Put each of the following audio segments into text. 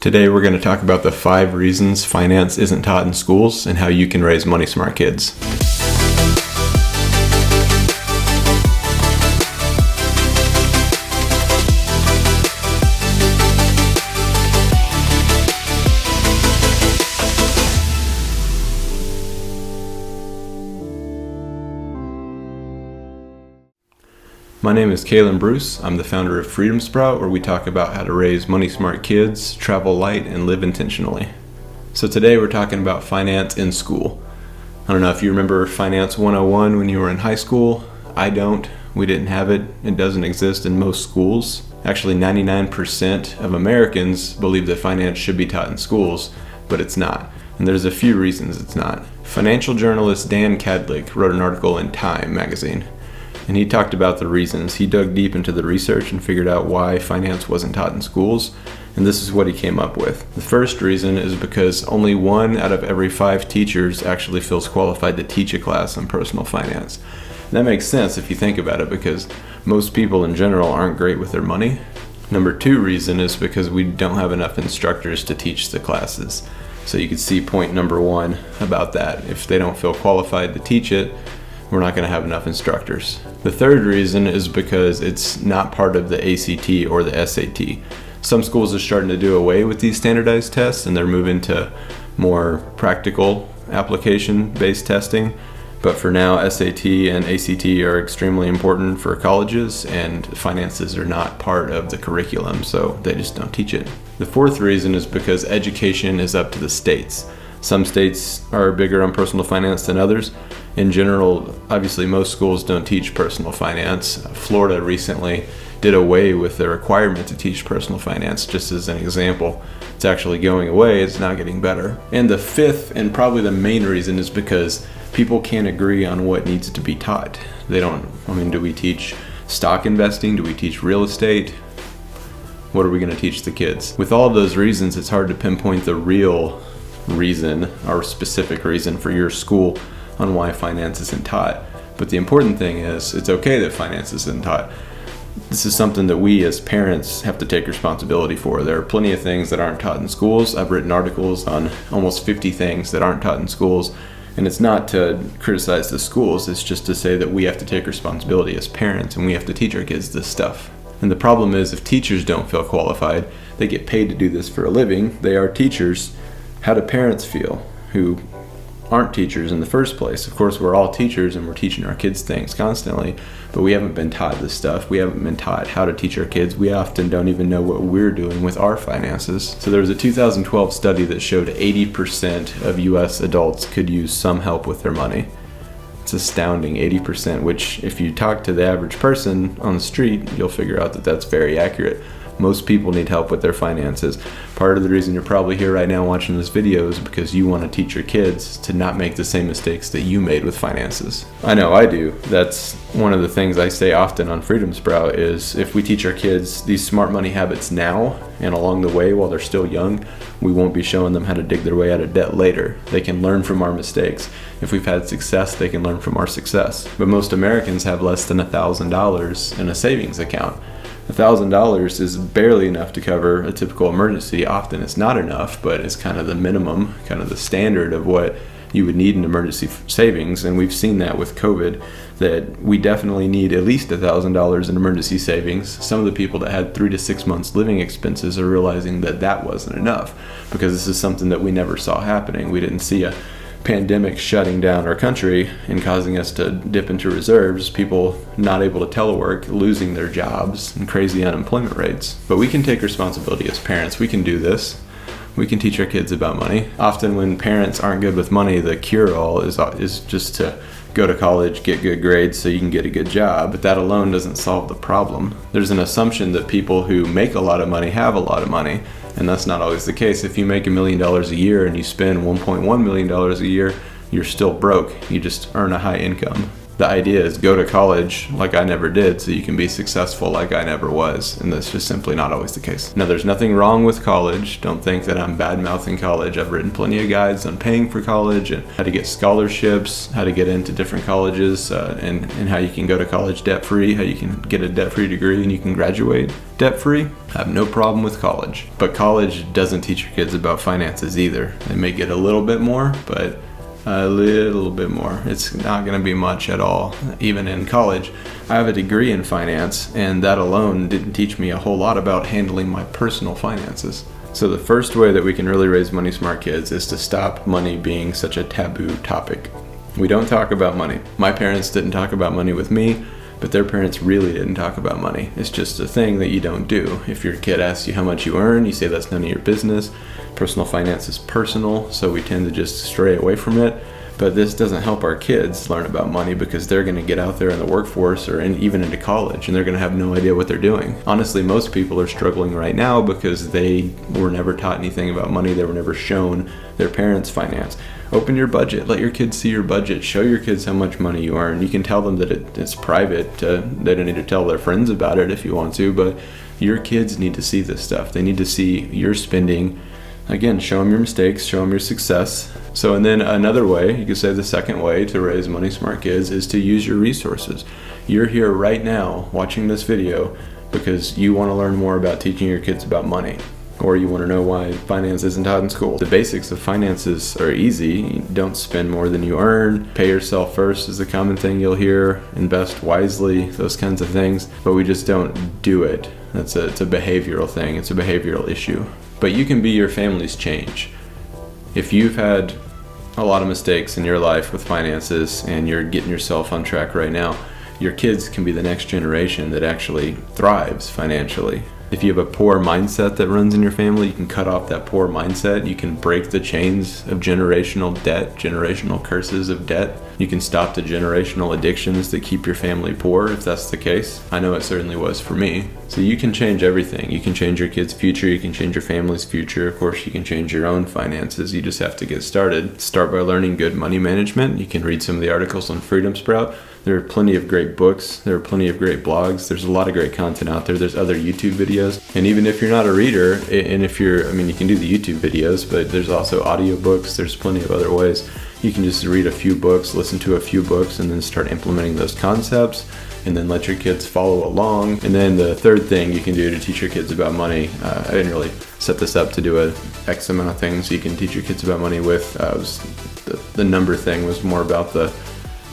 Today we're going to talk about the 5 reasons finance isn't taught in schools and how you can raise money smart kids. My name is Kalen Bruce. I'm the founder of Freedom Sprout, where we talk about how to raise money smart kids, travel light, and live intentionally. So today we're talking about finance in school. I don't know if you remember Finance 101 when you were in high school. I don't. We didn't have it. It doesn't exist in most schools. Actually, 99% of Americans believe that finance should be taught in schools, but it's not. And there's a few reasons it's not. Financial journalist Dan Kadlec wrote an article in Time magazine. And he talked about the reasons. He dug deep into the research and figured out why finance wasn't taught in schools, and this is what he came up with. The first reason is because only 1 out of every 5 teachers actually feels qualified to teach a class on personal finance. And that makes sense if you think about it, because most people in general aren't great with their money. Number 2 reason is because we don't have enough instructors to teach the classes. So you could see point number 1 about that. If they don't feel qualified to teach it, we're not going to have enough instructors. The third reason is because it's not part of the ACT or the SAT. Some schools are starting to do away with these standardized tests and they're moving to more practical application-based testing. But for now, SAT and ACT are extremely important for colleges, and finances are not part of the curriculum, so they just don't teach it. The fourth reason is because education is up to the states. Some states are bigger on personal finance than others. In general, obviously most schools don't teach personal finance. Florida recently did away with the requirement to teach personal finance, just as an example. It's actually going away, it's not getting better. And the fifth, and probably the main reason, is because people can't agree on what needs to be taught. Do we teach stock investing? Do we teach real estate? What are we going to teach the kids? With all of those reasons, it's hard to pinpoint the real reason or specific reason for your school on why finance isn't taught. But the important thing is, it's okay that finance isn't taught. This is something that we as parents have to take responsibility for. There are plenty of things that aren't taught in schools. I've written articles on almost 50 things that aren't taught in schools. And it's not to criticize the schools, it's just to say that we have to take responsibility as parents and we have to teach our kids this stuff. And the problem is, if teachers don't feel qualified, they get paid to do this for a living, they are teachers. How do parents feel who aren't teachers in the first place? Of course, we're all teachers and we're teaching our kids things constantly, but we haven't been taught this stuff. We haven't been taught how to teach our kids. We often don't even know what we're doing with our finances. So there was a 2012 study that showed 80% of US adults could use some help with their money. It's astounding, 80%, which if you talk to the average person on the street, you'll figure out that that's very accurate. Most people need help with their finances. Part of the reason you're probably here right now watching this video is because you want to teach your kids to not make the same mistakes that you made with finances. I know I do. That's one of the things I say often on Freedom Sprout is, if we teach our kids these smart money habits now and along the way while they're still young, we won't be showing them how to dig their way out of debt later. They can learn from our mistakes. If we've had success, they can learn from our success. But most Americans have less than $1,000 in a savings account. $1,000 is barely enough to cover a typical emergency. Often it's not enough, but it's kind of the minimum, kind of the standard of what you would need in emergency savings. And we've seen that with COVID, that we definitely need at least $1,000 in emergency savings. Some of the people that had 3 to 6 months living expenses are realizing that that wasn't enough, because this is something that we never saw happening. We didn't see a pandemic shutting down our country and causing us to dip into reserves, people not able to telework, losing their jobs, and crazy unemployment rates. But we can take responsibility as parents. We can do this. We can teach our kids about money. Often when parents aren't good with money, the cure-all is just to go to college, get good grades so you can get a good job, but that alone doesn't solve the problem. There's an assumption that people who make a lot of money have a lot of money, and that's not always the case. If you make $1 million a year and you spend $1.1 million a year, you're still broke. You just earn a high income. The idea is go to college like I never did so you can be successful like I never was, and that's just simply not always the case. Now, there's nothing wrong with college. Don't think that I'm bad-mouthing college. I've written plenty of guides on paying for college and how to get scholarships, how to get into different colleges, and how you can go to college debt-free, how you can get a debt-free degree and you can graduate debt-free. I have no problem with college. But college doesn't teach your kids about finances either. They may get a little bit more, but a little bit more. It's not going to be much at all, even in college. I have a degree in finance, and that alone didn't teach me a whole lot about handling my personal finances. So the first way that we can really raise money smart kids is to stop money being such a taboo topic. We don't talk about money. My parents didn't talk about money with me, but their parents really didn't talk about money. It's just a thing that you don't do. If your kid asks you how much you earn, you say that's none of your business. Personal finance is personal, so we tend to just stray away from it. But this doesn't help our kids learn about money because they're going to get out there in the workforce or even into college, and they're going to have no idea what they're doing. Honestly, most people are struggling right now because they were never taught anything about money. They were never shown their parents' finance. Open your budget. Let your kids see your budget. Show your kids how much money you earn. You can tell them that it's private. They don't need to tell their friends about it if you want to, but your kids need to see this stuff. They need to see your spending. Again, show them your mistakes, show them your success. So, and then another way, you could say the second way to raise money smart kids is to use your resources. You're here right now watching this video because you want to learn more about teaching your kids about money, or you want to know why finance isn't taught in school. The basics of finances are easy. You don't spend more than you earn. Pay yourself first is a common thing you'll hear. Invest wisely, those kinds of things. But we just don't do it. It's a behavioral thing. It's a behavioral issue. But you can be your family's change. If you've had a lot of mistakes in your life with finances and you're getting yourself on track right now, your kids can be the next generation that actually thrives financially. If you have a poor mindset that runs in your family, you can cut off that poor mindset. You can break the chains of generational debt, generational curses of debt. You can stop the generational addictions that keep your family poor, if that's the case. I know it certainly was for me. So you can change everything. You can change your kids' future. You can change your family's future. Of course, you can change your own finances. You just have to get started. Start by learning good money management. You can read some of the articles on Freedom Sprout. There are plenty of great books. There are plenty of great blogs. There's a lot of great content out there. There's other YouTube videos. And even if you're not a reader, and if you're, you can do the YouTube videos, but there's also audiobooks. There's plenty of other ways. You can just read a few books, listen to a few books, and then start implementing those concepts, and then let your kids follow along. And then the third thing you can do to teach your kids about money, I didn't really set this up to do a X amount of things you can teach your kids about money with. The number thing was more about the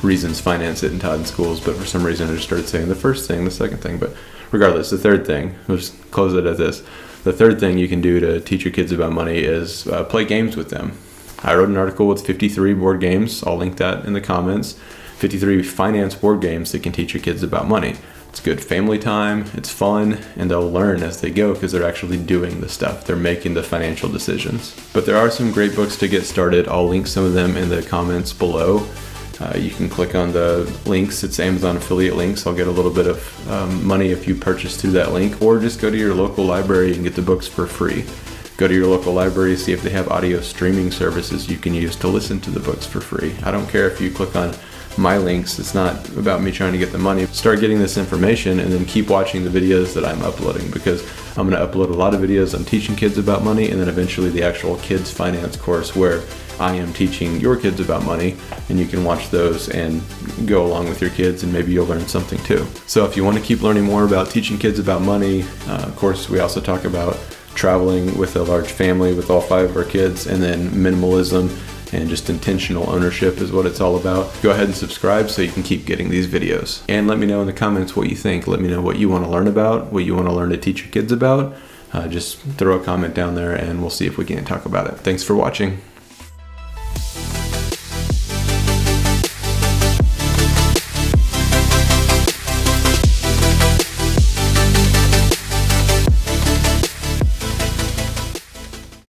reasons finance isn't taught in schools, but for some reason I just started saying the first thing, the second thing. But regardless, the third thing, we'll just close it at this. The third thing you can do to teach your kids about money is play games with them. I wrote an article with 53 board games. I'll link that in the comments. 53 finance board games that can teach your kids about money. It's good family time, it's fun, and they'll learn as they go because they're actually doing the stuff. They're making the financial decisions. But there are some great books to get started. I'll link some of them in the comments below. You can click on the links. It's Amazon affiliate links. I'll get a little bit of money if you purchase through that link, or just go to your local library and get the books for free. Go to your local library, see if they have audio streaming services you can use to listen to the books for free. I don't care if you click on my links. It's not about me trying to get the money. Start getting this information and then keep watching the videos that I'm uploading, because I'm going to upload a lot of videos on teaching kids about money, and then eventually the actual kids finance course where I am teaching your kids about money, and you can watch those and go along with your kids, and maybe you'll learn something too. So if you want to keep learning more about teaching kids about money, of course we also talk about traveling with a large family with all 5 of our kids, and then minimalism and just intentional ownership is what it's all about. Go ahead and subscribe so you can keep getting these videos. And let me know in the comments what you think. Let me know what you want to learn about, what you want to learn to teach your kids about. Just throw a comment down there and we'll see if we can talk about it. Thanks for watching.